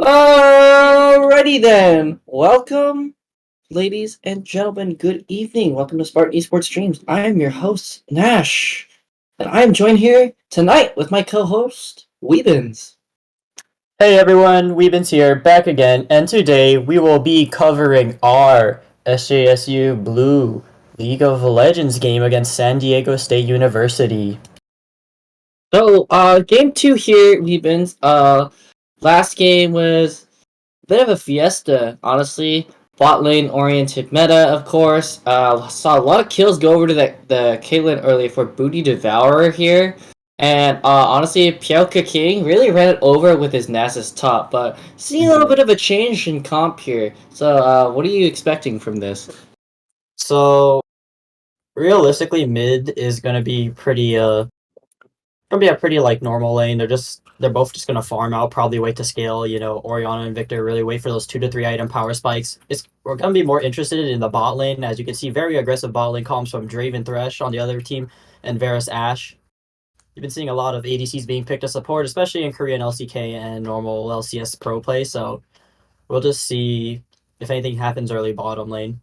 Alrighty then. Welcome, ladies and gentlemen. Good evening. Welcome to Spartan Esports Streams. I am your host, Nash. And I am joined here tonight with my co-host, Weebins. Hey everyone, Weebins here, back again, and today we will be covering our SJSU Blue League of Legends game against San Diego State University. So, game 2 here, Weebins. Last game was a bit of a fiesta, honestly. Bot lane oriented meta, of course. Saw a lot of kills go over to the Caitlyn early for Booty Devourer here. And honestly, PiaoKaKing really ran it over with his Nasus top, but seeing a little bit of a change in comp here. So, what are you expecting from this? So, realistically, mid is gonna be pretty a pretty like normal lane. They're both just gonna farm out, probably wait to scale. Orianna and Victor really wait for those 2 to 3 item power spikes. We're gonna be more interested in the bot lane, as you can see, very aggressive bot lane comps from Draven Thresh on the other team and Varus Ashe. You've been seeing a lot of ADCs being picked as support, especially in Korean LCK and normal LCS pro play. So we'll just see if anything happens early bottom lane.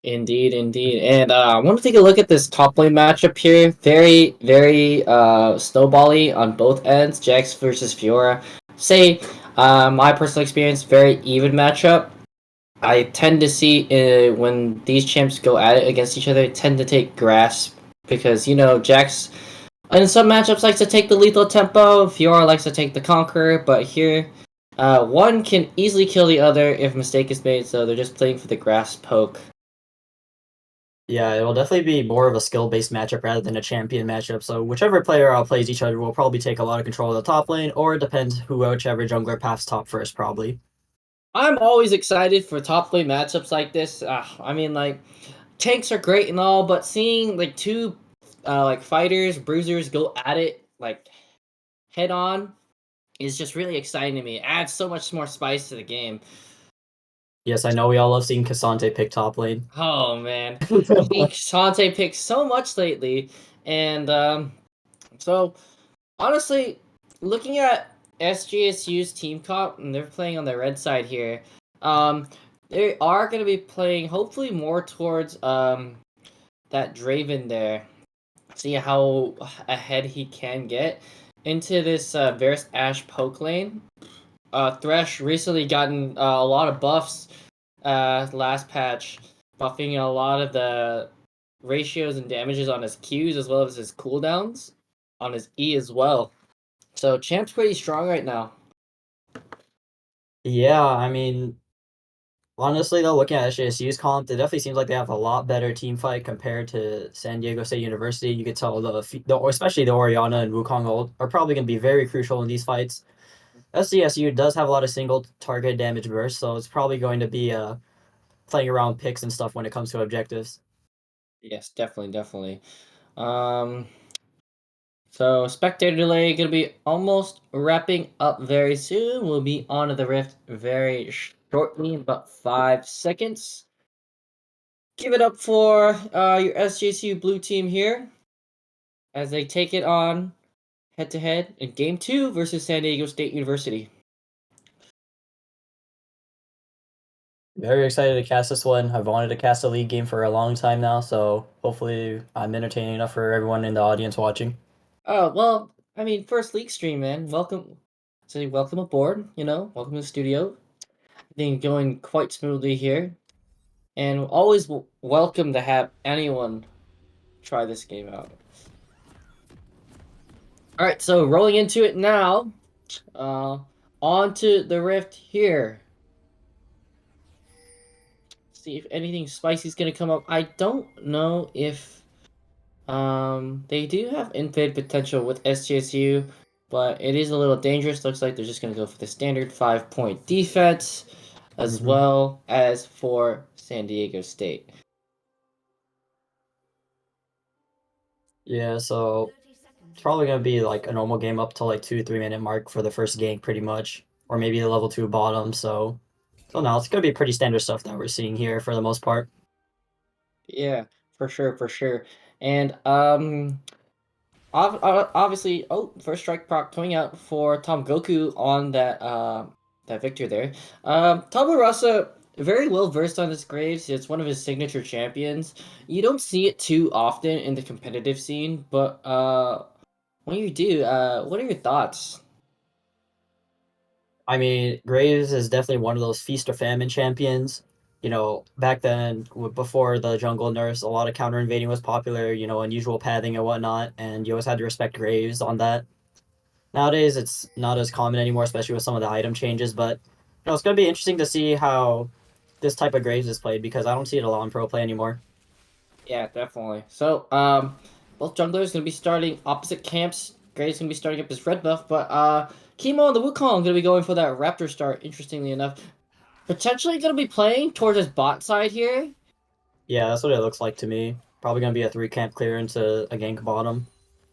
Indeed. And I want to take a look at this top lane matchup here. Very, very snowbally on both ends. Jax versus Fiora. My personal experience, very even matchup. I tend to see when these champs go at it against each other, tend to take grasp because Jax in some matchups likes to take the lethal tempo. Fiora likes to take the conqueror, but here one can easily kill the other if a mistake is made. So they're just playing for the grasp poke. Yeah, it will definitely be more of a skill-based matchup rather than a champion matchup. So whichever player outplays each other will probably take a lot of control of the top lane, or it depends whichever jungler paths top first, probably. I'm always excited for top lane matchups like this. Tanks are great and all, but seeing two fighters, bruisers go at it head on, is just really exciting to me. It adds so much more spice to the game. Yes, I know we all love seeing Cassante pick top lane. Oh man, I've seen Shantae pick so much lately, and so honestly, looking at SJSU's team comp, and they're playing on the red side here. Um, they are going to be playing hopefully more towards that Draven there. See how ahead he can get into this Varus Ash poke lane. Thresh recently gotten a lot of buffs last patch, buffing a lot of the ratios and damages on his Qs as well as his cooldowns on his E as well. So Champ's pretty strong right now. Yeah, I mean, honestly though, looking at SJSU's comp, it definitely seems like they have a lot better team fight compared to San Diego State University. You could tell especially the Orianna and Wukong are probably going to be very crucial in these fights. SDSU does have a lot of single target damage bursts, so it's probably going to be playing around picks and stuff when it comes to objectives. Yes, definitely, definitely. Um, so spectator delay gonna be almost wrapping up very soon. We'll be onto the rift very shortly, in about 5 seconds. Give it up for your SJSU Blue team here as they take it on head to head in Game 2 versus San Diego State University. Very excited to cast this one. I've wanted to cast a league game for a long time now, so hopefully I'm entertaining enough for everyone in the audience watching. Oh, well, I mean, first league stream, man. Welcome. So, welcome aboard, welcome to the studio. I think going quite smoothly here. And always welcome to have anyone try this game out. All right, so rolling into it now. Onto the rift here. See if anything spicy is gonna come up. I don't know if they do have infinite potential with SJSU, but it is a little dangerous. Looks like they're just gonna go for the standard 5-point defense, as Mm-hmm. well as for San Diego State. Yeah, so it's probably gonna be like a normal game up to like 2 3 minute mark for the first gank, pretty much, or maybe the level 2 bottom. So now it's gonna be pretty standard stuff that we're seeing here for the most part. Yeah, for sure, for sure. And obviously, oh, first strike proc coming out for Tomgoku on that victor there. TabulaRasa very well versed on his Graves. It's one of his signature champions. You don't see it too often in the competitive scene, but when you do, what are your thoughts? I mean, Graves is definitely one of those feast or famine champions. You know, back then, before the jungle nerfs, a lot of counter invading was popular, unusual pathing and whatnot, and you always had to respect Graves on that. Nowadays, it's not as common anymore, especially with some of the item changes, but it's going to be interesting to see how this type of Graves is played because I don't see it a lot in pro play anymore. Yeah, definitely. So, both junglers gonna be starting opposite camps. Gray's gonna be starting up his red buff, but Kimo and the Wukong gonna be going for that Raptor start. Interestingly enough, potentially gonna be playing towards his bot side here. Yeah, that's what it looks like to me. Probably going to be a 3 camp clear into a gank bottom.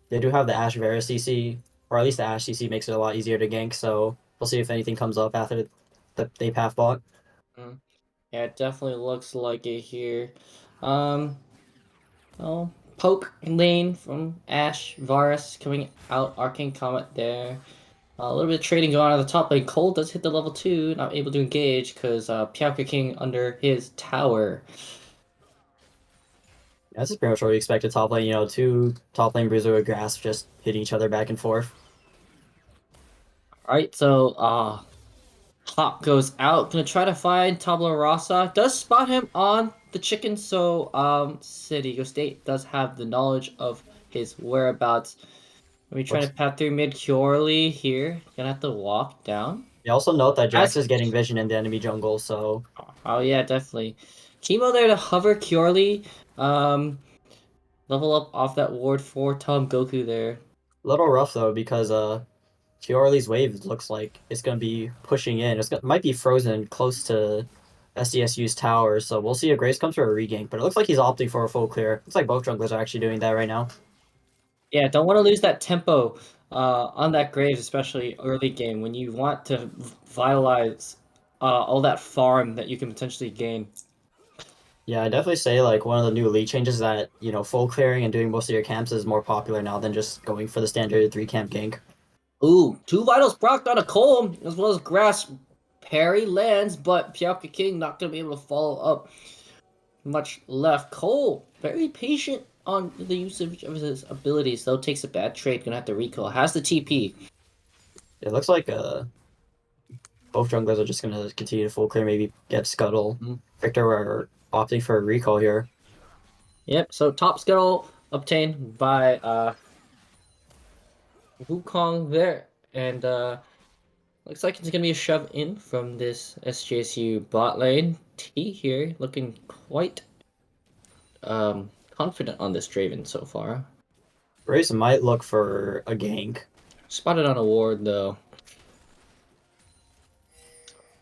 They do have the Ash Varus CC, or at least the Ash CC makes it a lot easier to gank, so we'll see if anything comes up after they path bot. Mm, yeah, it definitely looks like it here. Um, oh, poke lane from Ash Varus coming out. Arcane Comet there. A little bit of trading going on at the top lane. Cole does hit the level 2, not able to engage because PiaoKaKing under his tower. That's just pretty much what we expected top lane, two top lane bruiser with grasp just hitting each other back and forth. Alright, so Hop goes out, gonna try to find Tabula Rasa. Does spot him on the chicken, so San Diego State does have the knowledge of his whereabouts. Let me try to Looks. path through mid Kyorli here. Gonna have to walk down. You also note that Jax As is getting vision in the enemy jungle, so oh yeah, definitely. Kimo there to hover Kyorli. Um level up off that ward for Tom Goku there. a little rough though because Kyorli's wave looks like it's gonna be pushing in. Might be frozen close to SDSU's tower, so we'll see if Grace comes for a regank. But it looks like he's opting for a full clear. Looks like both junglers are actually doing that right now. Yeah, don't want to lose that tempo. on that Graves, especially early game, when you want to vitalize all that farm that you can potentially gain. Yeah, I definitely say like one of the new elite changes that, full clearing and doing most of your camps is more popular now than just going for the standard 3 camp gank. Ooh, 2 vitals procced on a Cole, as well as grass parry lands, but PiaoKaKing not gonna be able to follow up much left. Cole, very patient on the usage of his abilities, though takes a bad trade, gonna have to recall. Has the TP. It looks like both junglers are just gonna continue to full clear, maybe get Scuttle. Mhm. Victor are opting for a recall here. Yep, so top skill obtained by Wukong there, and looks like it's gonna be a shove in from this SJSU bot lane. T here looking quite confident on this Draven so far. Race might look for a gank. Spotted on a ward though.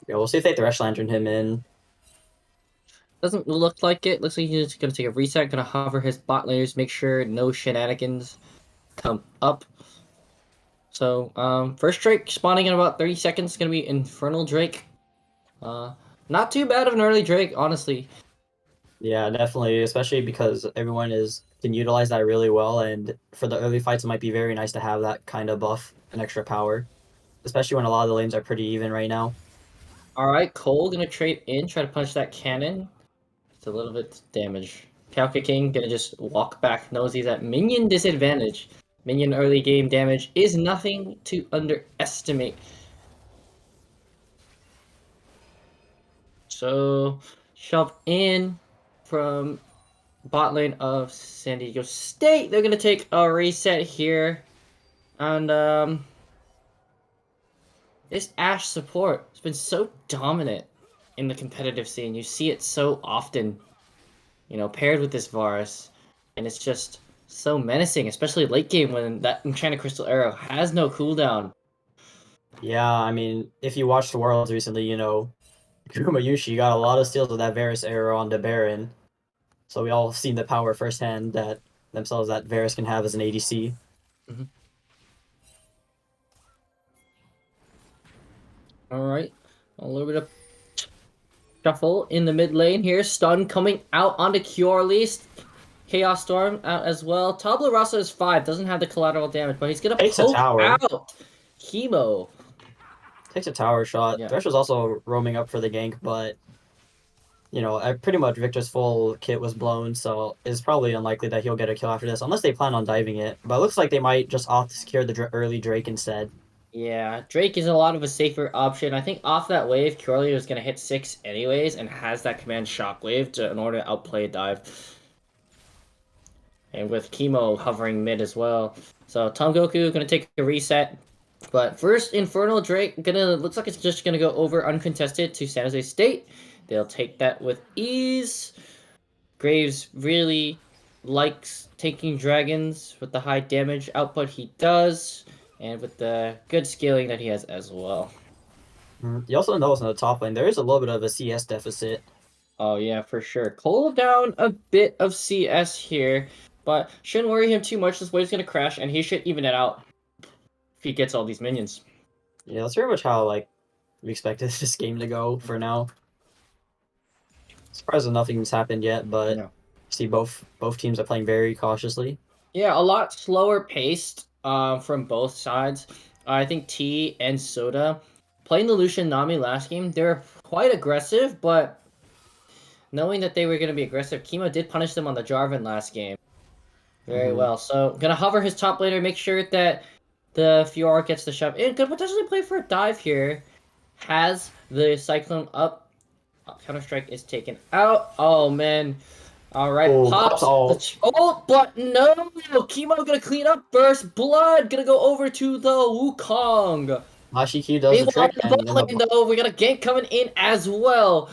Yeah, we'll see if they Thresh Lantern him in. Doesn't look like it. Looks like he's gonna take a reset, gonna hover his bot layers, make sure no shenanigans come up. So, first Drake spawning in about 30 seconds, gonna be Infernal Drake. Not too bad of an early Drake, honestly. Yeah, definitely, especially because everyone can utilize that really well, and for the early fights, it might be very nice to have that kind of buff and extra power, especially when a lot of the lanes are pretty even right now. Alright, Cole gonna trade in, try to punch that cannon. It's a little bit damage. PiaoKaKing gonna just walk back, knows he's at minion disadvantage. Minion early game damage is nothing to underestimate. So, shove in from bot lane of San Diego State. They're gonna take a reset here. And this Ashe support has been so dominant in the competitive scene. You see it so often, paired with this Varus. And it's just so menacing, especially late game when that Enchanted Crystal Arrow has no cooldown. Yeah, I mean, if you watched the Worlds recently, Kuma Yushi got a lot of steals with that Varus arrow on the Baron. So we all seen the power firsthand that Varus can have as an ADC. Mhm. Alright, a little bit of shuffle in the mid lane here. Stun coming out onto Kyorli. Chaos Storm out as well. TabulaRasa is 5, doesn't have the collateral damage, but he's gonna Takes a poke tower. out Kimo. Takes a tower shot. Yeah. Thresh was also roaming up for the gank, but pretty much Victor's full kit was blown, so it's probably unlikely that he'll get a kill after this, unless they plan on diving it. But it looks like they might just opt to secure the early Drake instead. Yeah, Drake is a lot of a safer option. I think off that wave, Kyorli was gonna hit 6 anyways, and has that command shockwave in order to outplay a dive. And with Kimo hovering mid as well. So Tomgoku gonna take a reset. But first, Infernal Drake looks like it's just gonna go over uncontested to San Jose State. They'll take that with ease. Graves really likes taking dragons with the high damage output he does, and with the good scaling that he has as well. You also notice in the top lane, there is a little bit of a CS deficit. Oh yeah, for sure. Cool down a bit of CS here, but shouldn't worry him too much. This wave's gonna crash, and he should even it out if he gets all these minions. Yeah, that's very much how we expected this game to go for now. Surprised that nothing's happened yet, but No. see both teams are playing very cautiously. Yeah, a lot slower paced from both sides. I think T and SoDuh playing the Lucian Nami last game, they were quite aggressive, but knowing that they were going to be aggressive, Kimo did punish them on the Jarvan last game very well. So gonna hover his top laner, make sure that the Fiora gets the shove in. Could potentially play for a dive here. Has the Cyclone up. Counter Strike is taken out. Oh man. Alright, Oh, pops pops all. but no! Kimo gonna clean up first. Blood gonna go over to the Wukong. Mashiki does the Meanwhile, trick, in the and bot in the lane though, we got a gank coming in as well.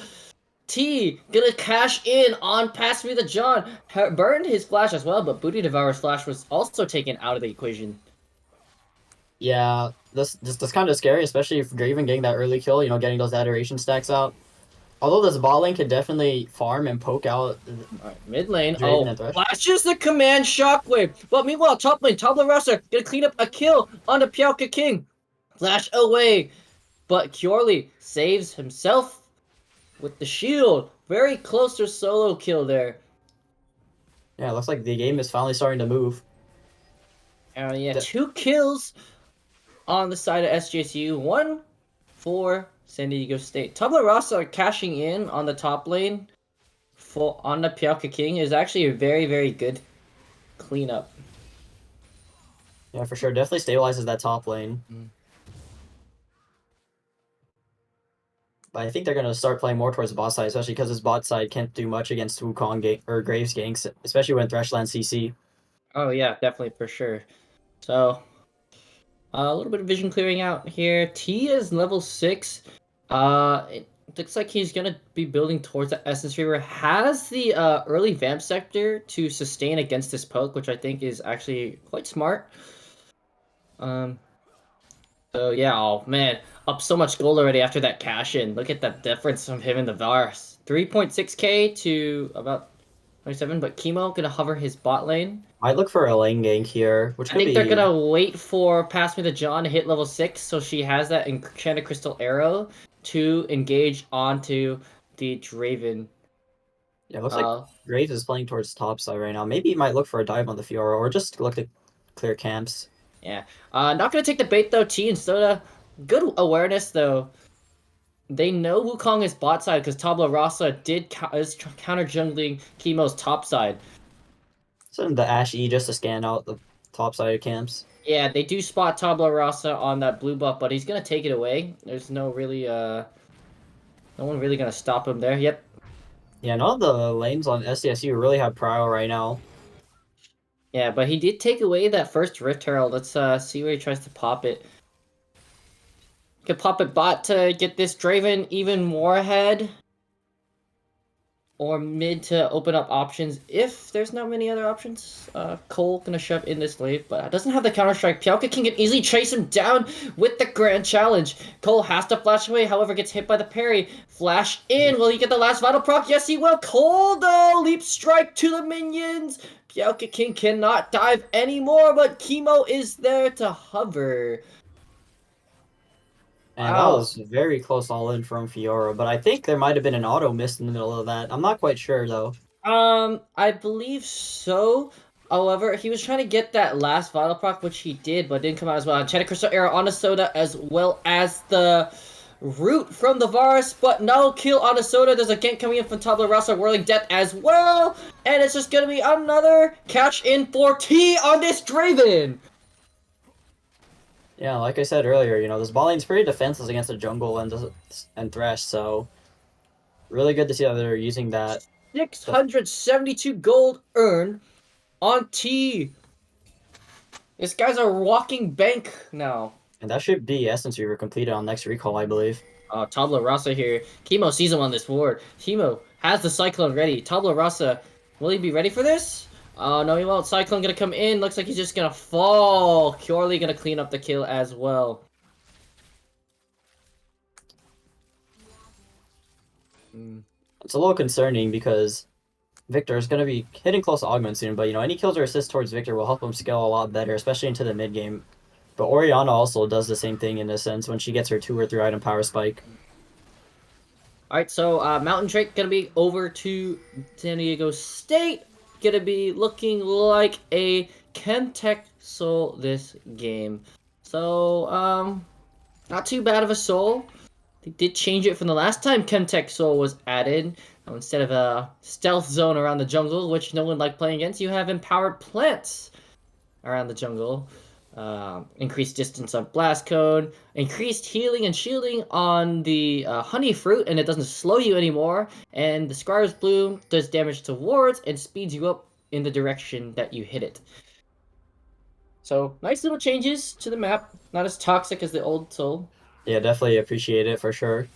T gonna cash in on Pass Me the Jawn. Burned his flash as well, but Booty Devourer's flash was also taken out of the equation. yeah, this kind of scary, especially if you're even getting that early kill. Getting those adoration stacks out. Although this bot lane could definitely farm and poke out Alright, mid lane. Draven Oh, and Thresh. flashes the command shockwave. But meanwhile, top lane, TabulaRasaJG gonna clean up a kill on the PiaoKaKing. Flash away. But Kyorli saves himself with the shield. Very close to solo kill there. Yeah, it looks like the game is finally starting to move. Yeah, 2 kills on the side of SJSU. 1 for San Diego State. TabulaRasaJG cashing in on the top lane on the PiaoKaKing is actually a very, very good cleanup. Yeah, for sure. Definitely stabilizes that top lane. But I think they're going to start playing more towards the bot side, especially because his bot side can't do much against Wukong or Graves ganks, especially when Threshland CC. Oh yeah, definitely for sure. So a little bit of vision clearing out here. T is level 6. It looks like he's gonna be building towards the Essence Reaver. Has the early Vamp Sector to sustain against this poke, which I think is actually quite smart. So yeah, oh man, up so much gold already after that cash in. Look at that difference from him and the Vars. 3.6k to about 27, but Kimo gonna hover his bot lane. Might look for a lane gank here, which I could think be... they're gonna wait for Pass Me the Jawn to hit level 6, so she has that Enchanted Crystal Arrow to engage onto the Draven. Yeah, it looks like Graves is playing towards top side right now. Maybe he might look for a dive on the Fiora, or just look to clear camps. Yeah. Not gonna take the bait though, T and SoDuh. Good awareness though. They know Wukong is bot side because TabulaRasaJG is counter jungling Kimo's top side. Send the Ashe E just to scan out the top side of camps. Yeah, they do spot TabulaRasaJG on that blue buff, but he's gonna take it away. There's no one really gonna stop him there. Yep. Yeah, none of the lanes on SDSU really have prio right now. Yeah, but he did take away that first Rift Herald. Let's see where he tries to pop it. Could pop it bot to get this Draven even more ahead. Or mid to open up options if there's not many other options. Cole gonna shove in this wave, but doesn't have the counter strike. PiaoKaKing can easily chase him down with the grand challenge. Cole has to flash away, however, gets hit by the parry. Flash in. Will he get the last vital proc? Yes, he will. Cole though, leap strike to the minions. PiaoKaKing cannot dive anymore, but Kimo is there to hover. And that was very close all in from Fiora, but I think there might have been an auto miss in the middle of that. I'm not quite sure though. I believe so. However, he was trying to get that last vital proc, which he did, but didn't come out as well. Enchanted Crystal Arrow on the SoDuh, as well as the root from the Varus, but no kill on the SoDuh. There's a gank coming in from TabulaRasaJG, whirling death as well, and it's just gonna be another catch in for T on this Draven. Yeah, like I said earlier, you know, this bot lane's pretty defenseless against the jungle and Thresh, so really good to see that they're using that. 672 gold earned on T. This guy's a walking bank now. And that should be Essence Reaver completed on next recall, I believe. TabulaRasaJG here. Kimo sees him on this board. Kimo has the Cyclone ready. TabulaRasaJG, will he be ready for this? Oh, no, he won't. Cyclone gonna come in. Looks like he's just gonna fall. Kyorli gonna clean up the kill as well. It's a little concerning because Victor is going to be hitting close to Augment soon, but, you know, any kills or assists towards Victor will help him scale a lot better, especially into the mid-game. But Orianna also does the same thing in a sense when she gets her 2 or 3 item power spike. Alright, so Mountain Drake gonna be over to San Diego State. Gonna be looking like a Chemtech soul this game. So, not too bad of a soul. They did change it from the last time Chemtech soul was added. Instead of a stealth zone around the jungle, which no one liked playing against, you have empowered plants around the jungle. Increased distance on blast cone, increased healing and shielding on the honey fruit, and it doesn't slow you anymore. And the Scar's Bloom does damage to wards and speeds you up in the direction that you hit it. So nice little changes to the map, not as toxic as the old soul. Yeah, definitely appreciate it for sure.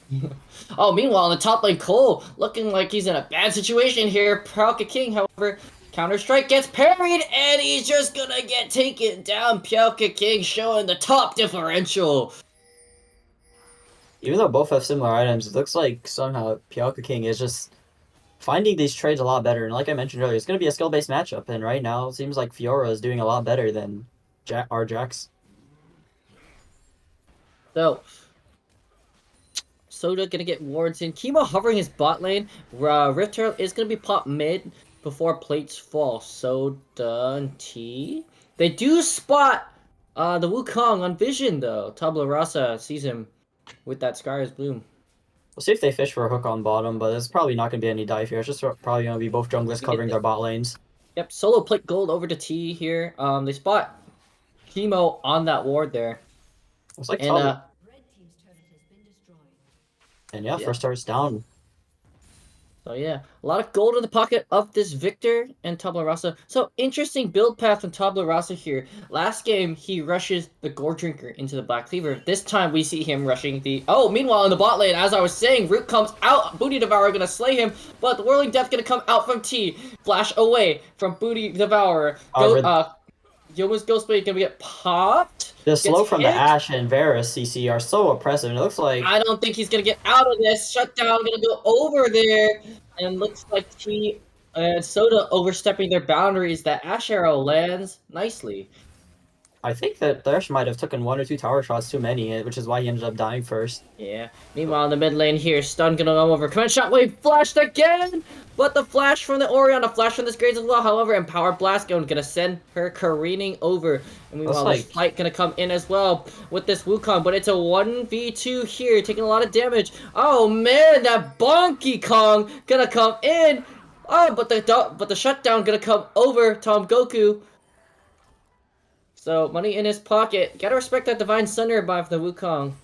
Oh, meanwhile, in the top lane, Cole looking like he's in a bad situation here. PiaoKaKing, however, Counter-Strike gets parried, and he's just gonna get taken down. PiaoKaKing showing the top differential. even though both have similar items, it looks like somehow PiaoKaKing is just finding these trades a lot better. And like I mentioned earlier, it's going to be a skill-based matchup. And right now, it seems like Fiora is doing a lot better than our Jax. So, SoDuh gonna get wards in. Kimo hovering his bot lane. Rift Herald is gonna be popped mid before plates fall. SoDuh and T. They do spot the Wukong on vision though. TabulaRasa sees him with that Scar's Bloom. We'll see if they fish for a hook on bottom, but there's probably not going to be any dive here. It's just probably going to be both junglers covering their bot lanes. Yep, solo plate gold over to T here. They spot Kimo on that ward there. It's like and and yeah, first turret's down. So yeah, a lot of gold in the pocket of this Victor and TabulaRasa. So interesting build path from TabulaRasa here. Last game, he rushes the Gore Drinker into the Black Cleaver. This time, we see him rushing the... Oh, meanwhile, in the bot lane, as I was saying, Root comes out. Booty Devourer gonna slay him, but the Whirling Death gonna come out from T. Flash away from Booty Devourer. Yoma's Ghostblade gonna get popped. The slow from the Ashe and Varus CC are so oppressive. And it looks like... I don't think he's gonna get out of this. Shutdown gonna go over there. And looks like T and SoDuh overstepping their boundaries. That Ashe Arrow lands nicely. I think that Thresh might have taken 1 or 2 tower shots too many, which is why he ended up dying first. Yeah. Meanwhile, in the mid lane here, Stun gonna come over. Command Shot Wave flashed again! But the flash from the Orianna, flash from this Graves as well. However, Empower Blast gonna send her careening over. And meanwhile, this fight gonna come in as well with this Wukong. But it's a 1v2 here, taking a lot of damage. Oh man, that Bonky Kong gonna come in! Oh, but the shutdown gonna come over Tomgoku. So, money in his pocket. Gotta respect that Divine Sunder by the Wukong.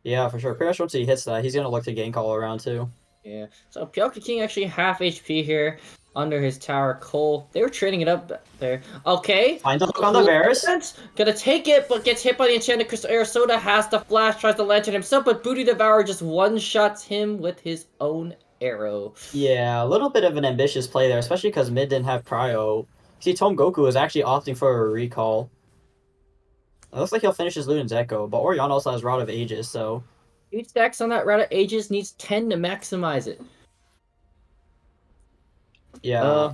Yeah, for sure. Pretty much once he hits that, he's gonna look to gank all around too. Yeah. So, PiaoKaKing actually half HP here under his tower. Cole, they were trading it up there. Okay. Find the hook on the Varus. Gonna take it, but gets hit by the Enchanted Crystal Air. SoDuh has the flash, tries to lantern himself, but Booty Devourer just one-shots him with his own arrow. Yeah, a little bit of an ambitious play there, especially because mid didn't have Cryo. See, Tomgoku is actually opting for a recall. It looks like he'll finish his Luden's Echo, but Orianna also has Rod of Ages, so... Huge stacks on that Rod of Ages, needs 10 to maximize it. Yeah.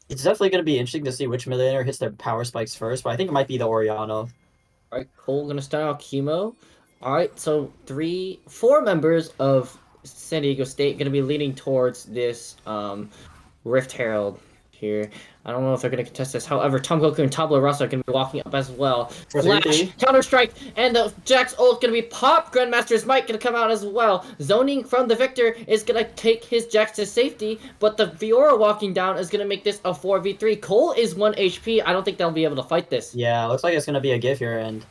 It's definitely going to be interesting to see which mid laner hits their power spikes first, but I think it might be the Orianna. Alright, Cole gonna start out Kimo. Alright, so 4 members of San Diego State gonna be leaning towards this Rift Herald here. I don't know if they're going to contest this. However, Tomgoku and TabulaRasa are going to be walking up as well. Flash, Counter-Strike, and the Jax ult going to be popped. Grandmaster's Might going to come out as well. Zoning from the Victor is going to take his Jax to safety, but the Fiora walking down is going to make this a 4v3. Cole is 1 HP. I don't think they'll be able to fight this. Yeah, looks like it's going to be a give here, and,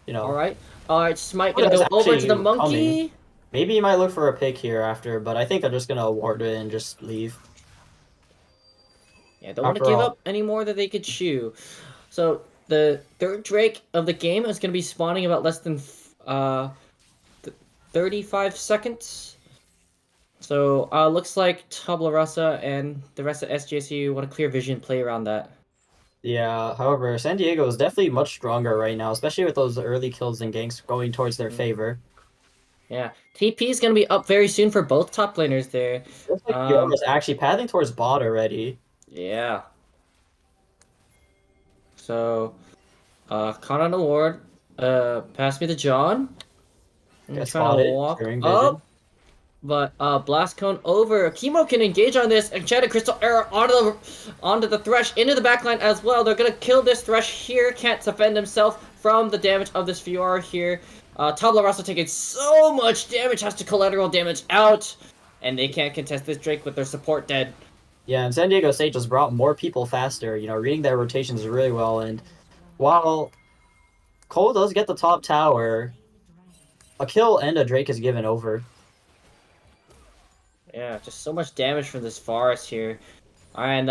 you know... Alright, Smite going to go over to the Monkey. Maybe he might look for a pick here after, but I think they're just going to ward it and just leave. Yeah, don't want to give up any more that they could chew. So, the third Drake of the game is going to be spawning about less than 35 seconds. So, looks like TabulaRasa and the rest of SJSU want a clear vision play around that. Yeah, however, San Diego is definitely much stronger right now, especially with those early kills and ganks going towards their favor. Yeah, TP is going to be up very soon for both top laners there. Looks like Fiora's actually pathing towards bot already. Yeah. So, caught on the ward. Pass me the jawn. I'm trying to walk up. But Blast Cone over. Kimo can engage on this. Enchanted Crystal Arrow onto the Thresh, into the backline as well. They're gonna kill this Thresh here. Can't defend himself from the damage of this Fiora here. TabulaRasa taking so much damage, has to collateral damage out. And they can't contest this Drake with their support dead. Yeah, and San Diego State just brought more people faster, you know, reading their rotations really well. And while Cole does get the top tower, a kill and a Drake is given over. Yeah, just so much damage from this forest here. And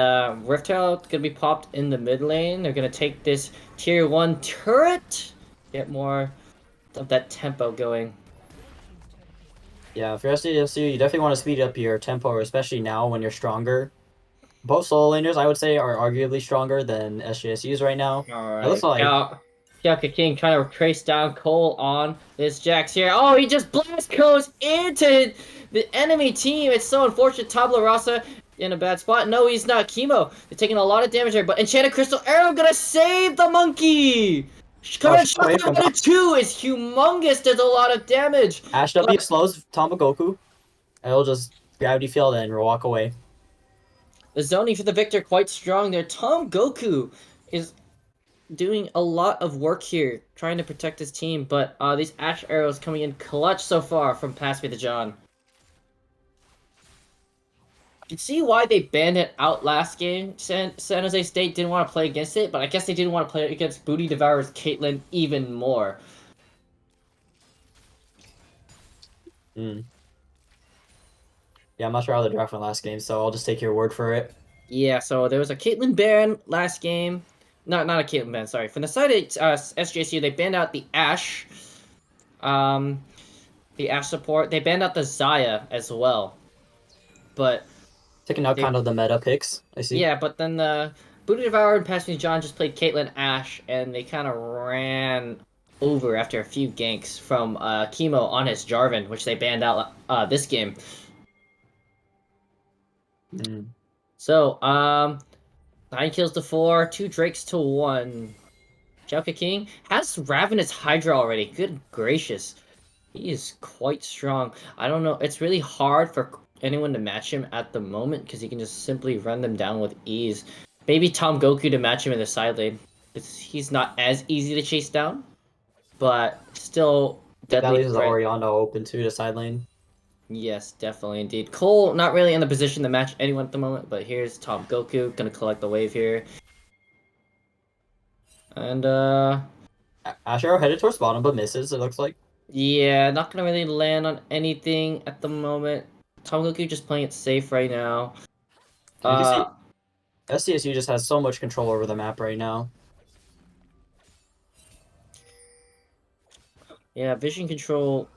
Rift Herald gonna be popped in the mid lane. They're gonna take this tier 1 turret, get more of that tempo going. Yeah, if you're SDSU, you definitely want to speed up your tempo, especially now when you're stronger. Both solo laners, I would say, are arguably stronger than SJSU's right now. Alright. It looks like PiaoKaKing trying to trace down Cole on this Jax here. Oh, he just blast goes into the enemy team. It's so unfortunate. TabulaRasa in a bad spot. No, he's not. Kimo. They're taking a lot of damage there, but Enchanted Crystal Arrow gonna save the monkey. Current shot away from out of 2 is humongous. Does a lot of damage. Ash W slows Tomgoku. And he'll just gravity field and walk away. The zoning for the victor quite strong there. Tomgoku is doing a lot of work here, trying to protect his team, but these Ash arrows coming in clutch so far from Pass Me the Jawn. You can see why they banned it out last game. San Jose State didn't want to play against it, but I guess they didn't want to play against Booty Devourer's Caitlyn even more. Yeah, I'm not sure how the draft went last game, so I'll just take your word for it. Yeah, so there was a Caitlyn ban last game. Not a Caitlyn ban, sorry. From the side of SJSU, they banned out the Ashe. The Ashe support. They banned out the Xayah as well. But taking out kind of the meta picks, I see. Yeah, but then the Booty Devourer and Pass Me Jawn just played Caitlyn Ashe, and they kind of ran over after a few ganks from Kimo on his Jarvan, which they banned out this game. So, 9 kills to 4, 2 Drakes to 1. PiaoKaKing has Ravenous Hydra already. Good gracious. He is quite strong. I don't know. It's really hard for anyone to match him at the moment because he can just simply run them down with ease. Maybe Tomgoku to match him in the side lane. He's not as easy to chase down, but still deadly. That leaves the Orianna open too to side lane. Yes, definitely indeed. Cole not really in the position to match anyone at the moment, but here's Tomgoku gonna collect the wave here. And Ash Arrow headed towards bottom but misses, it looks like. Yeah, not gonna really land on anything at the moment. Tomgoku just playing it safe right now. You can see SDSU just has so much control over the map right now. Yeah, vision control.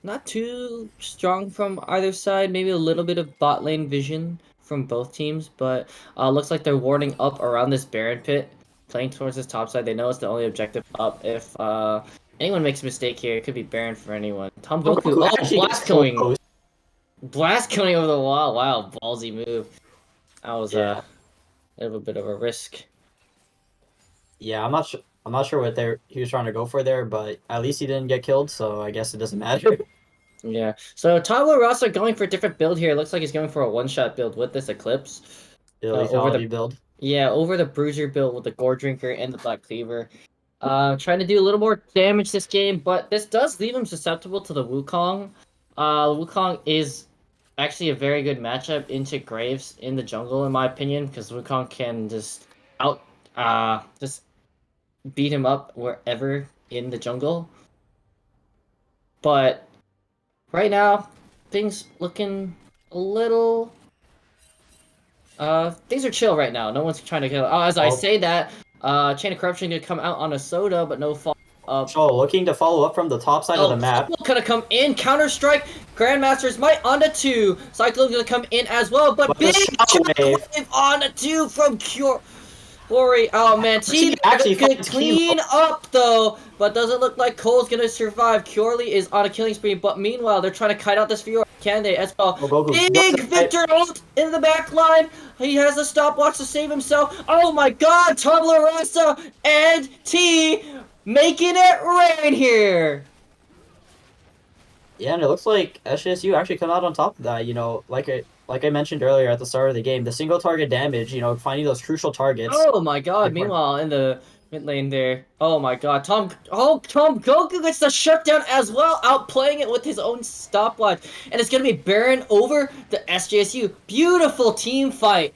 Not too strong from either side. Maybe a little bit of bot lane vision from both teams, but looks like they're warding up around this Baron pit, playing towards this top side. They know it's the only objective up. If anyone makes a mistake here, it could be Baron for anyone. Tomgoku, blast killing. Blast killing over the wall. Wow, ballsy move. That was a bit of a risk. Yeah, I'm not sure what he was trying to go for there, but at least he didn't get killed, so I guess it doesn't matter. Yeah. So TabulaRasa going for a different build here. Looks like he's going for a one-shot build with this Eclipse. Over the build. Yeah, over the Bruiser build with the Gore Drinker and the Black Cleaver. Trying to do a little more damage this game, but this does leave him susceptible to the Wukong. Wukong is actually a very good matchup into Graves in the jungle, in my opinion, because Wukong can just just beat him up wherever in the jungle. But right now, things looking a little... things are chill right now. No one's trying to kill... Oh, I say that, Chain of Corruption gonna come out on a SoDuh, but no follow up. Oh, looking to follow up from the top side of the map. Gonna come in, Counter-Strike, Grandmasters might onto 2. Cyclone gonna come in as well, but big wave onto 2 from Kyorli. Oh man, T actually gonna clean up though, but doesn't look like Cole's gonna survive. Kyorli is on a killing spree, but meanwhile they're trying to kite out this Fiora. Can they as well? Big Victor ult in the back line. He has a stopwatch to save himself. Oh my god, TabulaRasa and T making it rain here. Yeah, and it looks like SJSU actually come out on top of that, you know, like I mentioned earlier at the start of the game, the single target damage, you know, finding those crucial targets. Oh my god, meanwhile in the mid lane there, oh my god, Tomgoku gets the shutdown as well, outplaying it with his own stopwatch. And it's gonna be Baron over the SJSU. Beautiful team fight.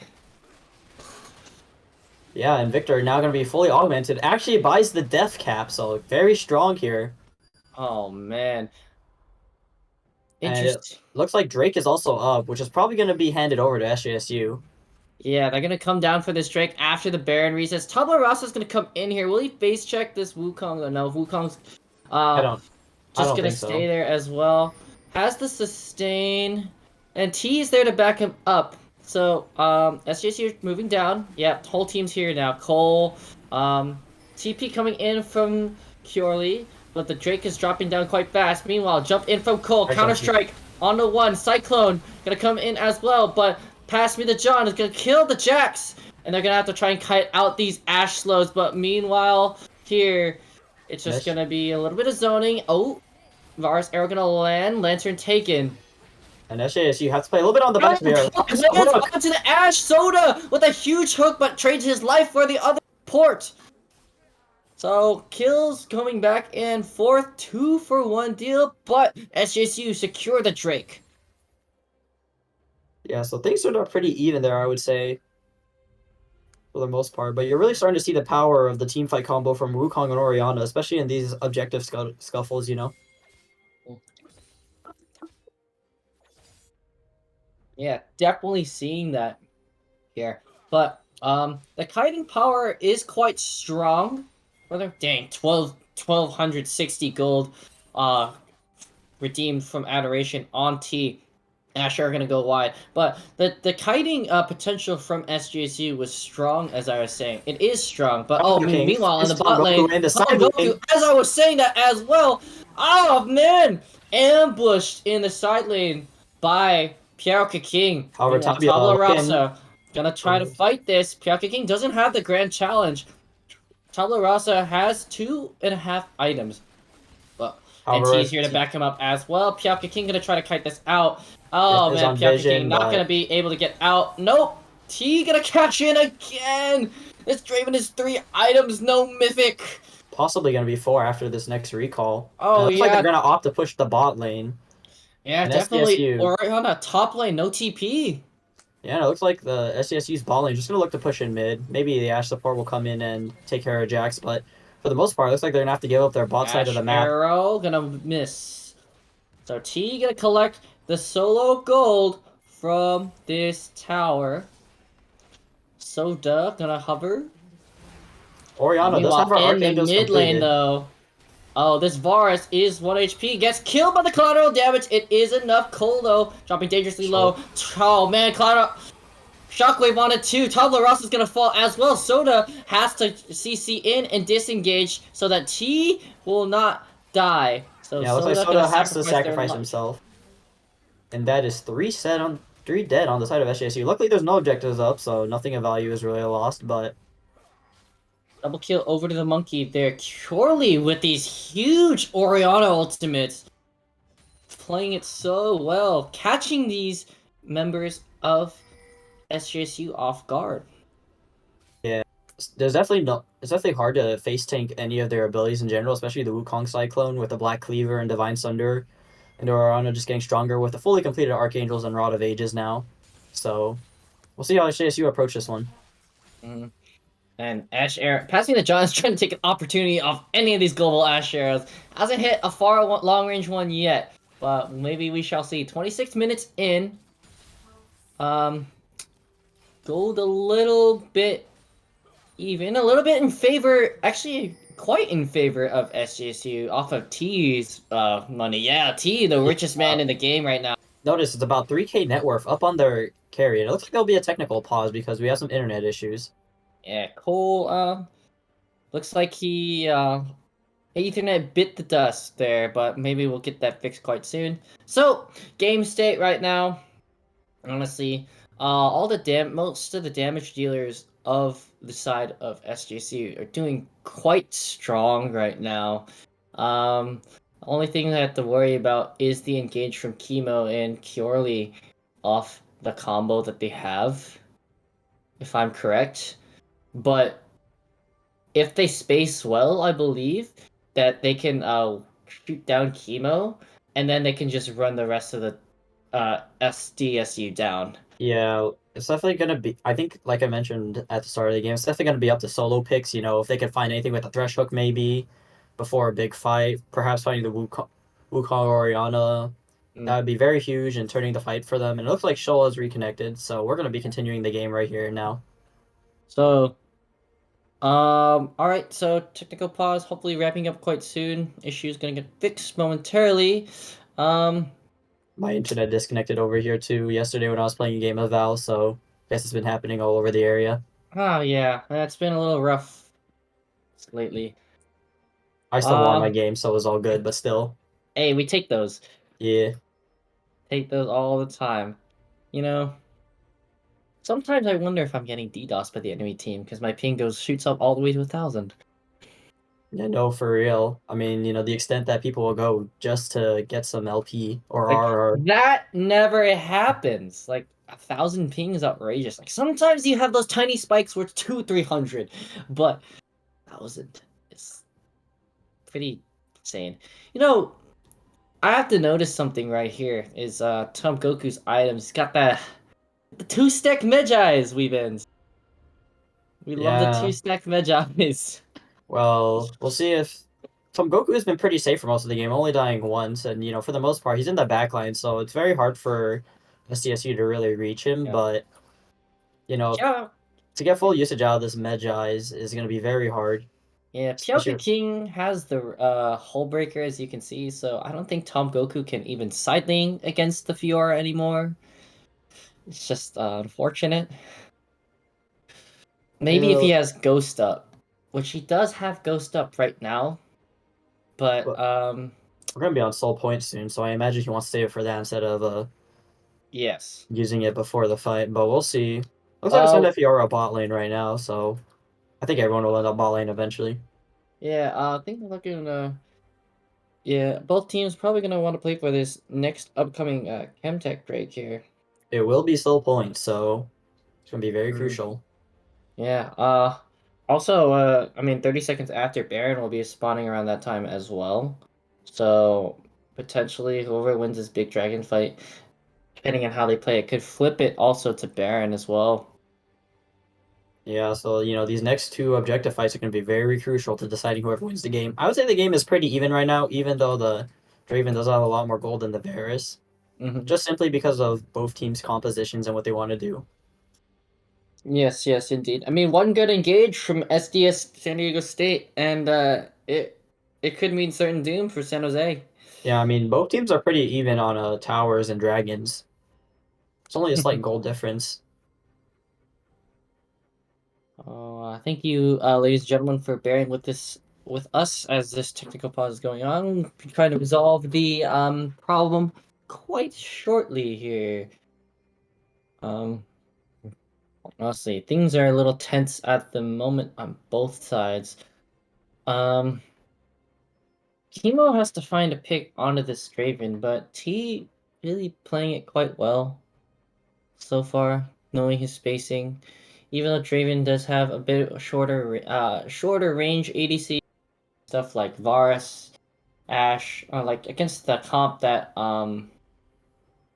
Yeah, and Victor now gonna be fully augmented. Actually buys the death cap, so very strong here. Oh man. Interesting. And it looks like Drake is also up, which is probably going to be handed over to SJSU. Yeah, they're going to come down for this Drake after the Baron resets. TabulaRasa's going to come in here. Will he face check this Wukong? No, Wukong's just going to stay there as well. Has the sustain, and T is there to back him up. So, SJSU moving down. Yeah, whole team's here now. Cole, TP coming in from Kyorli, but the Drake is dropping down quite fast. Meanwhile, jump in from Cole, Counter Strike on the one. Cyclone gonna come in as well, but pass me the jawn is gonna kill the Jax, and they're gonna have to try and kite out these Ash slows. But meanwhile, here it's just gonna be a little bit of zoning. Oh, Varus arrow gonna land, Lantern taken. And SJSU have to play a little bit on the back there. Onto the Ash, SoDuh with a huge hook, but trades his life for the other port. So kills coming back in fourth, 2-for-1 deal, but SJSU secure the Drake. Yeah, so things are pretty even there, I would say, for the most part. But you're really starting to see the power of the team fight combo from Wukong and Orianna, especially in these objective scuffles, you know? Yeah, definitely seeing that here. But the kiting power is quite strong. Dang, 1260 gold redeemed from Adoration on T. Asher are gonna go wide, but the kiting potential from SJSU was strong, as I was saying. It is strong, but meanwhile in the bot lane, Tomgoku, as I was saying that as well. Oh man, ambushed in the side lane by PiaoKaKing. TabulaRasa gonna try to fight this. PiaoKaKing doesn't have the grand challenge. TabulaRasa has 2.5 items. And T's here to back him up as well. PiaoKaKing gonna try to kite this out. Oh man, PiaoKaKing not gonna be able to get out. Nope. T gonna cash in again. This Draven is 3 items, no mythic. Possibly gonna be 4 after this next recall. Oh looks like they're gonna opt to push the bot lane. Yeah, and definitely. SDSU, or on a top lane, no TP. Yeah, it looks like the SDSU's bot lane just gonna look to push in mid. Maybe the Ashe support will come in and take care of Jax, but for the most part, it looks like they're gonna have to give up their bot side of the map. Arrow gonna miss. So T gonna collect the solo gold from this tower. SoDuh gonna hover. Orianna does have her Archangels in the mid lane though. Oh, this Varus is 1 HP. Gets killed by the collateral damage. It is enough. Cole though, dropping dangerously low. Oh man, collateral. Shockwave on it too. TabulaRasa's gonna fall as well. SoDuh has to CC in and disengage so that T will not die. So yeah, looks like SoDuh has to sacrifice himself. And that is 3 dead on the side of SJSU. Luckily there's no objectives up, so nothing of value is really lost, but double kill over to the monkey there. Kyorli with these huge Orianna ultimates. Playing it so well. Catching these members of SJSU off guard. Yeah, there's definitely it's definitely hard to face tank any of their abilities in general, especially the Wukong Cyclone with the Black Cleaver and Divine Sunder, and Orianna just getting stronger with the fully completed Archangels and Rod of Ages now. So we'll see how SJSU approach this one. And Ash Arrow passing the jawn is trying to take an opportunity off any of these global Ash Arrows. Hasn't hit a far long range one yet, but maybe we shall see. 26 minutes in. Gold a little bit even, a little bit in favor, actually quite in favor of SJSU off of T's money. Yeah, T, the richest man in the game right now. Notice it's about 3K net worth up on their carry, and it looks like there'll be a technical pause because we have some internet issues. Yeah, Cole, looks like he, Ethernet bit the dust there, but maybe we'll get that fixed quite soon. So, game state right now, honestly, most of the damage dealers of the side of SJSU are doing quite strong right now. The only thing I have to worry about is the engage from Kimo and Kyorli off the combo that they have, if I'm correct. But if they space well, I believe that they can shoot down Kimo, and then they can just run the rest of the SDSU down. Yeah, it's definitely gonna be. I think, like I mentioned at the start of the game, it's definitely gonna be up to solo picks. You know, if they can find anything with a thresh hook, maybe before a big fight, perhaps finding the Wukong Orianna, that would be very huge and turning the fight for them. And it looks like Ceol is reconnected, so we're gonna be continuing the game right here now. So, alright, so technical pause, hopefully wrapping up quite soon. Issue's gonna get fixed momentarily. My internet disconnected over here too yesterday when I was playing a game of Val, so I guess it's been happening all over the area. Oh yeah, that's been a little rough lately. I still won my game, so it was all good, but still. Hey, we take those. Yeah. Take those all the time. You know, sometimes I wonder if I'm getting DDoS by the enemy team because my ping shoots up all the way to 1,000. Yeah, no, for real. I mean, the extent that people will go just to get some LP or Like RR. that never happens. Like 1,000 ping is outrageous. Like sometimes you have those tiny spikes where it's 200-300, but 1,000 is pretty insane. You know, I have to notice something right here. Is Tomgoku's items? He's got the 2-stack Medjai's weave-ins. We love the Yeah. 2-stack Medjai's. Well, we'll see if Tomgoku has been pretty safe for most of the game, only dying once, and for the most part, he's in the backline, so it's very hard for SDSU to really reach him. Yeah. But Yeah. to get full usage out of this Medjai is going to be very hard. Yeah, Especially, PiaoKaKing has the hull breaker, as you can see, so I don't think Tomgoku can even side lane against the Fiora anymore. It's just unfortunate. Maybe if he yeah, has Ghost up, which he does have Ghost up right now, but but we're going to be on Soul Point soon, so I imagine he wants to save it for that instead of yes. using it before the fight. But we'll see. Looks like it's Uh, going to Fiora bot lane right now, so I think everyone will end up bot lane eventually. yeah, I think they're looking. Yeah, both teams probably gonna want to play for this next upcoming Chemtech break here. It will be Soul Point, so it's going to be very Mm. crucial. Yeah. Also, I mean, 30 seconds after Baron will be spawning around that time as well. So potentially, whoever wins this big dragon fight, depending on how they play it, could flip it also to Baron as well. Yeah, so these next two objective fights are going to be very crucial to deciding whoever wins the game. I would say the game is pretty even right now, even though the Draven does have a lot more gold than the Varus, Hmm. just simply because of both teams' compositions and what they want to do. Yes, yes, indeed. I mean, one good engage from SDS San Diego State, and it could mean certain doom for San Jose. Yeah, I mean both teams are pretty even on towers and dragons. It's only a slight gold difference. Thank you, ladies and gentlemen, for bearing with us as this technical pause is going on. We're trying to resolve the problem quite shortly here. Um, Honestly, things are a little tense at the moment on both sides. Um, Kimo has to find a pick onto this Draven, but T really playing it quite well so far, knowing his spacing. Even though Draven does have a bit shorter range ADC stuff like Varus, Ash, or like against the comp that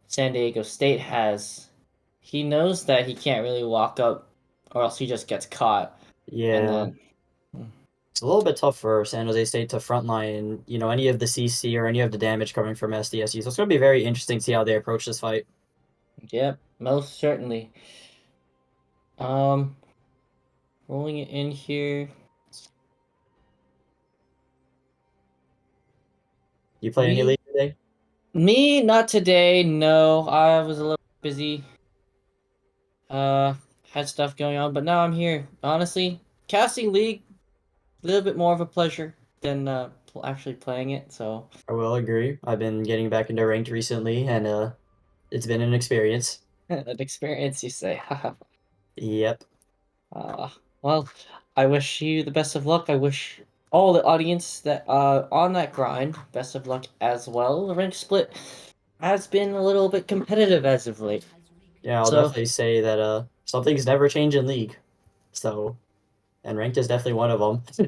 San Diego State has, he knows that he can't really walk up, or else he just gets caught, and Yeah, then. it's a little bit tough for San Jose State to frontline, any of the CC or any of the damage coming from SDSU. So it's going to be very interesting to see how they approach this fight. Yep, most certainly. Um, Rolling it in here. You play any league today? Me, not today. No, I was a little busy. Uh, had stuff going on, but now I'm here. Honestly, casting League a little bit more of a pleasure than actually playing it. So, I will agree. I've been getting back into ranked recently, and it's been an experience. an experience, you say. Yep. uh, well, I wish you the best of luck. I wish all the audience that on that grind best of luck as well. The rank split has been a little bit competitive as of late. Yeah, I'll So, definitely say that something's never changed in league. So, and ranked is definitely one of them.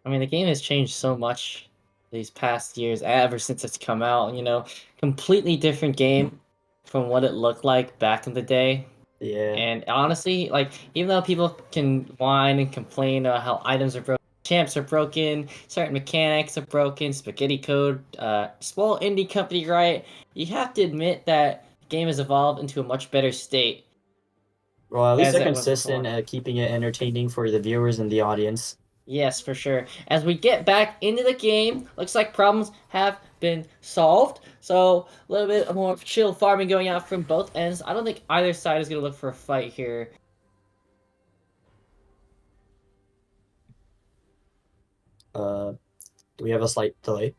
I mean, the game has changed so much these past years, ever since it's come out. Completely different game from what it looked like back in the day. Yeah. And honestly, like, even though people can whine and complain about how items are broken, champs are broken, certain mechanics are broken, spaghetti code, small indie company, right? You have to admit that the game has evolved into a much better state Well, at least as they're it was consistent before. at keeping it entertaining for the viewers and the audience. Yes, for sure. As we get back into the game, looks like problems have been solved. So a little bit more chill farming going out from both ends. I don't think either side is going to look for a fight here. Do we have a slight delay?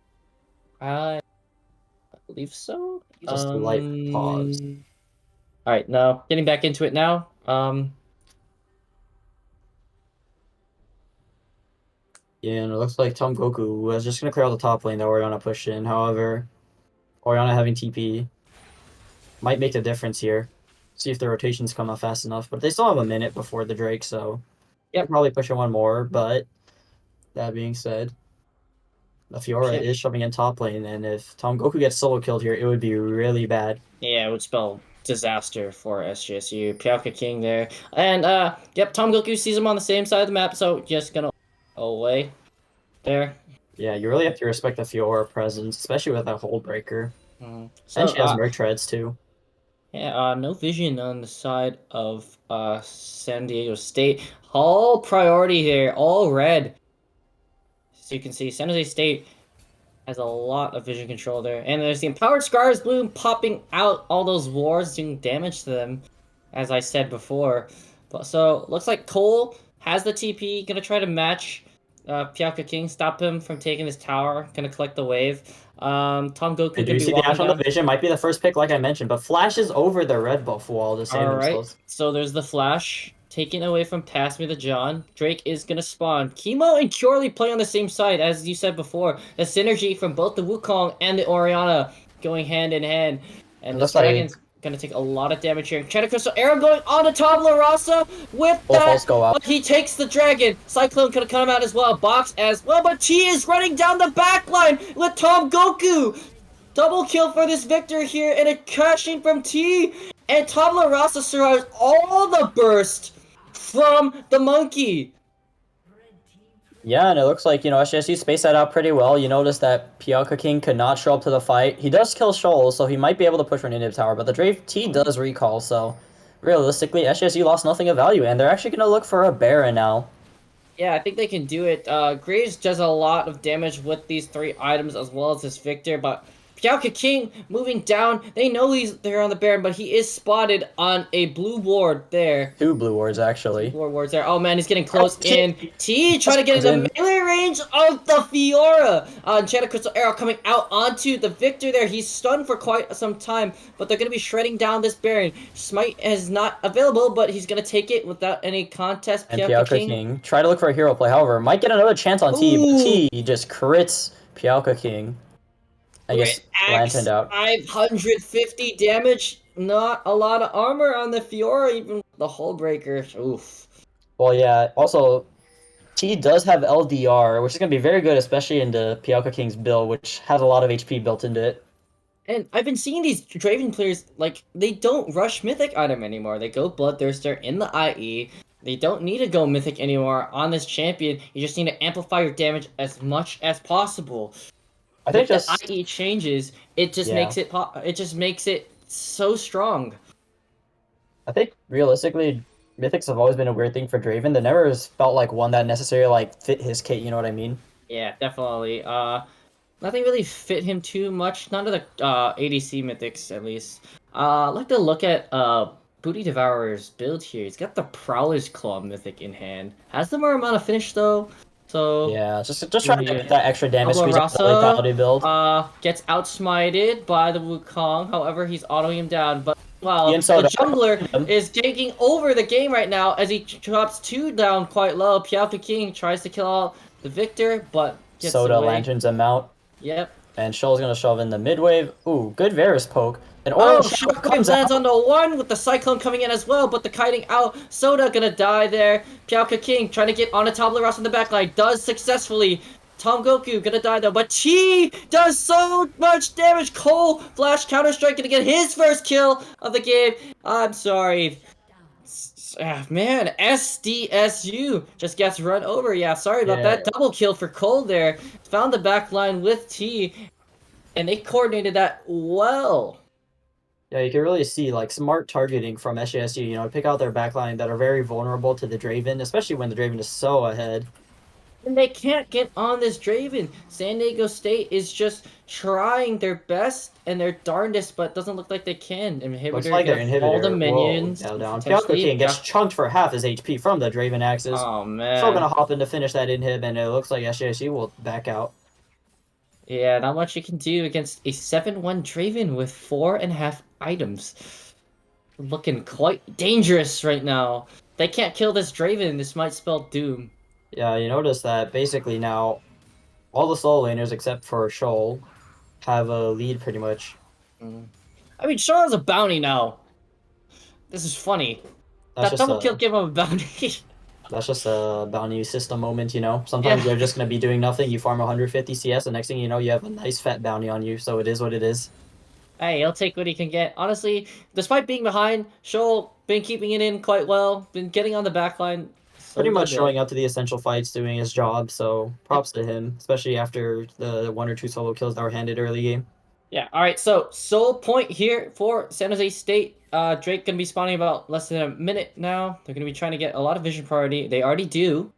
I believe so. Just a light pause. All right, now getting back into it now. Yeah, and it looks like Tomgoku was just gonna clear out the top lane that Oriana pushed in. However, Oriana having TP might make the difference here. See if the rotations come up fast enough. But they still have a minute before the Drake, so Yep. they're probably pushing one more. But that being said, the Fiora is shoving in top lane, and if Tomgoku gets solo killed here, it would be really bad. Yeah, it would spell disaster for SJSU. PiaoKaKing there. And yep, Tomgoku sees him on the same side of the map, so just gonna away there. Yeah, you really have to respect the Fiora presence, especially with that hold breaker. So And she has merc treads too. yeah, no vision on the side of San Diego State. All priority here, all red. So you can see San Jose State has a lot of vision control there. And there's the Empowered Scars Bloom popping out all those wards, doing damage to them, as I said before. But so, looks like Cole has the TP, gonna try to match PiaoKaKing, stop him from taking his tower, gonna collect the wave. Tomgoku Do gonna you be see the walking dash on the down. vision? Might be the first pick, like I mentioned, but flashes over the red buff wall to save Alright, themselves. so there's the flash. Taken away from Pass Me the Jawn. Drake is gonna spawn. Kimo and Kyorli play on the same side, as you said before. The synergy from both the Wukong and the Oriana going hand in hand. And It this looks like dragon's gonna take a lot of damage here. China Crystal Arrow going on to TabulaRasa with both that, ults go out. but he takes the dragon. Cyclone gonna come out as well. Box as well, but T is running down the backline with Tomgoku. Double kill for this victor here, and a crashing from T. And TabulaRasa survives all the burst from the monkey. Yeah, and it looks like, SJSU spaced that out pretty well. You notice that PiaoKaKing could not show up to the fight. He does kill Ceol, so he might be able to push for an inhib tower, but the Drake T does recall, so realistically, SJSU lost nothing of value, and they're actually going to look for a Baron now. Yeah, I think they can do it. Graves does a lot of damage with these three items as well as this victor, but PiaoKaKing moving down. They know they're on the Baron, but he is spotted on a blue ward there. 2 blue wards, actually. Blue wards there. Oh man, he's getting close in. T trying to get in the melee range of the Fiora. Enchanted Crystal Arrow coming out onto the victor there. He's stunned for quite some time, but they're going to be shredding down this Baron. Smite is not available, but he's going to take it without any contest. And PiaoKaKing try to look for a hero play, however, might get another chance on T, but T just crits PiaoKaKing. I guess lanterned out. 550 damage. Not a lot of armor on the Fiora, even the hull breaker. Oof. Well, yeah. Also, T does have LDR, which is going to be very good, especially in the PiaoKaKing's build, which has a lot of HP built into it. And I've been seeing these Draven players, like, they don't rush Mythic item anymore. They go Bloodthirster in the IE. They don't need to go Mythic anymore on this champion. You just need to amplify your damage as much as possible. I think With the IE changes, it just makes it so strong. I think realistically, Mythics have always been a weird thing for Draven. They never has felt like one that necessarily fit his kit. You know what I mean? Yeah, definitely. Nothing really fit him too much. None of the ADC mythics, at least. I'd like to look at Booty Devourer's build here. He's got the Prowler's Claw mythic in hand. Has the Muramana finish though, so yeah, just trying to get that extra damage squeeze out the lethality build. Gets outsmited by the Wukong. However, he's autoing him down, but wow, the SoDuh jungler is taking over the game right now as he drops 2 down quite low. PiaoKaKing tries to kill out the victor, but gets SoDuh away. lanterns him out. Yep. And Ceol's gonna shove in the mid wave. Ooh, good Varus poke. And Shockwave lands on the 1 with the Cyclone coming in as well, but the kiting out. SoDuh gonna die there. PiaoKaKing trying to get on a TabulaRasa in the backline. Does successfully. Tomgoku gonna die though, but Chi does so much damage. Cole flash counter-strike gonna get his first kill of the game. I'm sorry. Man, SDSU just gets run over. Yeah, sorry about that. Double kill for Cole there. Found the back line with T, and they coordinated that well. Yeah, you can really see like smart targeting from SJSU. Pick out their backline that are very vulnerable to the Draven, especially when the Draven is so ahead. And they can't get on this Draven. San Diego State is just trying their best and their darndest, but doesn't look like they can. Looks Inhibitor like their gonna fall the inhibitor. Whoa, minions. down down. Potentially. PiaoKaKing gets chunked for half his HP from the Draven Axes. Oh Still gonna man. hop in to finish that inhib, and it looks like SJSU will back out. Yeah, not much you can do against a 7-1 Draven with 4.5 items. Looking quite dangerous right now. They can't kill this Draven. This might spell doom. Yeah, you notice that basically now all the solo laners except for Ceol have a lead pretty much. I mean, Sean has a bounty now. This is funny. That's That just double kill a gave him a bounty. that's just a bounty system moment, you know. Yeah. Sometimes they're just gonna be doing nothing. You farm 150 CS, and next thing you know, you have a nice fat bounty on you. So it is what it is. Hey, he'll take what he can get. Honestly, despite being behind, Shoal been keeping it in quite well. Been getting on the backline. So Pretty much good. showing up to the essential fights, doing his job. So props to him, especially after the 1 or 2 solo kills that were handed early game. Yeah, alright, so sole point here for San Jose State. Drake gonna be spawning about less than a minute now. They're gonna be trying to get a lot of vision priority. They already do.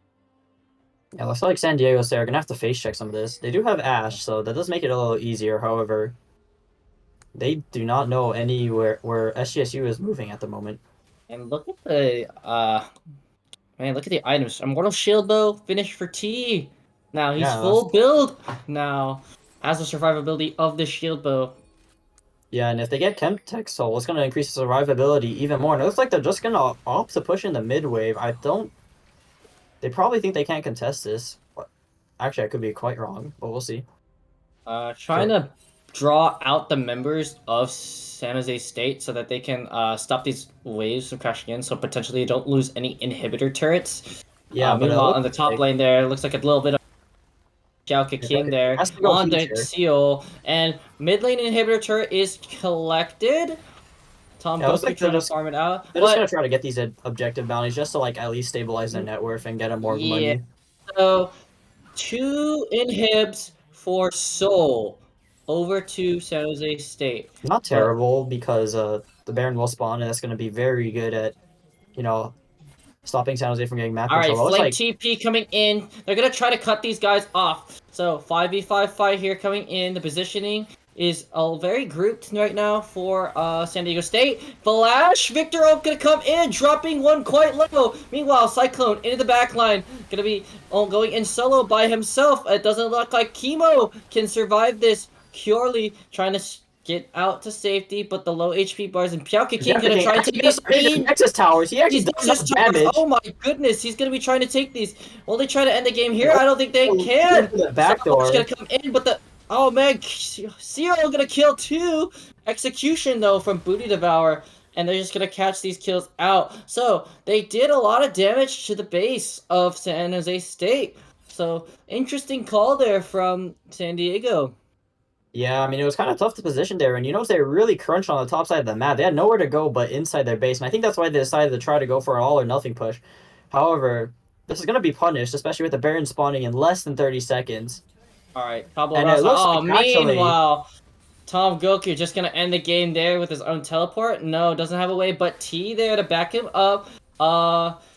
Yeah, looks like San Diego State are gonna have to face check some of this. They do have Ashe, so that does make it a little easier. However, they do not know anywhere where SGSU is moving at the moment. And look at the man, look at the items. Immortal Shield Bow, finish for T. Now he's Yeah, full build now. Has the survivability of the shield bow. yeah, and if they get Chemtech Soul, it's gonna increase the survivability even more. And it looks like they're just gonna opt to push in the mid wave. I don't. They probably think they can't contest this. But actually, I could be quite wrong, but we'll see. Trying to draw out the members of San Jose State so that they can stop these waves from crashing in, so potentially they don't lose any inhibitor turrets. Yeah, but it Meanwhile, looks on the top like lane there, it looks like a little bit of PiaoKaKing it there has to go on the huge here. Ceol, and mid lane inhibitor turret is collected. Yeah, it looks Tomgoku like trying to farm it out. they're just gonna try to get these objective bounties just to like at least stabilize their net worth and get them more Yeah, money. so 2 inhibs for Soul over to San Jose State. Not But terrible because the Baron will spawn, and that's gonna be very good at stopping San Jose from getting map alright, control. It looks Flame like TP coming in. They're gonna try to cut these guys off. So 5v5 fight here coming in. The positioning is very grouped right now for San Diego State. Flash, Victor Oak gonna come in, dropping one quite low. Meanwhile, Cyclone into the backline, gonna be going in solo by himself. It doesn't look like Kimo can survive this. Kyorli trying to get out to safety, but the low HP bars, and PiaoKaKing gonna try and take these Nexus towers. He actually these does Nexus enough towers. damage. Oh my goodness, he's gonna be trying to take these. Will they try to end the game here? I don't think they can. The back door. Gonna come in, but the oh man, Ceol gonna kill 2. Execution though from Booty Devourer, and they're just gonna catch these kills out. So they did a lot of damage to the base of San Jose State. So interesting call there from San Diego. Yeah, I mean, it was kind of tough to position there, and you notice they really crunched on the top side of the map. They had nowhere to go but inside their base, and I think that's why they decided to try to go for an all or nothing push. However, this is going to be punished, especially with the Baron spawning in less than 30 seconds. Alright, And it looks oh, like actually, meanwhile, Tomgoku just gonna end the game there with his own teleport. No, doesn't have a way, but T there to back him up.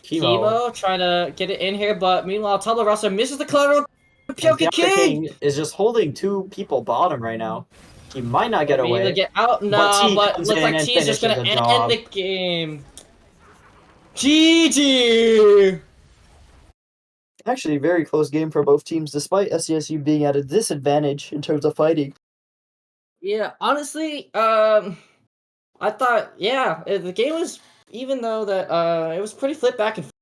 Kimo trying to get it in here, but meanwhile, TabulaRasaJG misses the collateral. PiaoKaKing is just holding 2 people bottom right now. He might not get away. Get out now, but comes looks in like and T is just gonna finishes the end job. the game. GG! Actually, a very close game for both teams, despite SCSU being at a disadvantage in terms of fighting. Yeah, honestly, I thought, yeah, the game was, even though that, it was pretty flip back and forth.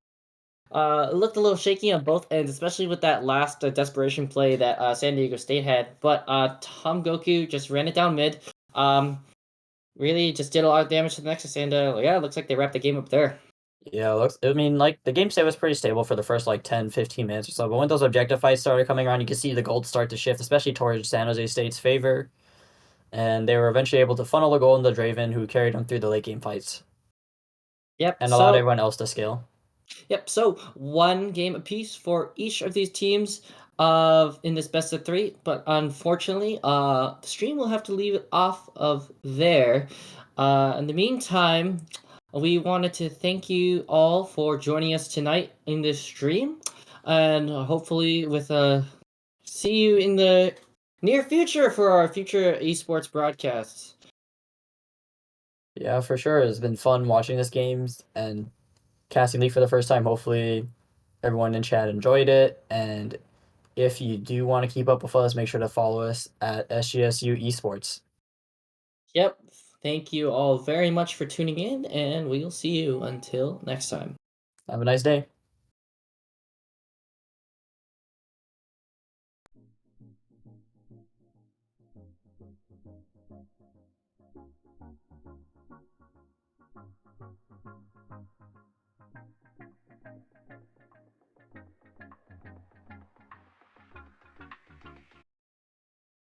It looked a little shaky on both ends, especially with that last desperation play that San Diego State had. But Tomgoku just ran it down mid. Really just did a lot of damage to the Nexus, and yeah, it looks like they wrapped the game up there. Yeah, I mean, like, the game state was pretty stable for the first, like, 10, 15 minutes or so, but when those objective fights started coming around, you could see the gold start to shift, especially towards San Jose State's favor, and they were eventually able to funnel the gold into Draven, who carried them through the late game fights. Yep, and allowed everyone else to scale. Yep, so 1 game apiece for each of these teams in this best of 3, but unfortunately, the stream will have to leave it off of there. In the meantime, we wanted to thank you all for joining us tonight in this stream. and hopefully with see you in the near future for our future esports broadcasts. Yeah, for sure. It's been fun watching this games and casting League for the first time. Hopefully, everyone in chat enjoyed it. And if you do want to keep up with us, make sure to follow us at SJSU Esports. Yep. Thank you all very much for tuning in, and we'll see you until next time. Have a nice day.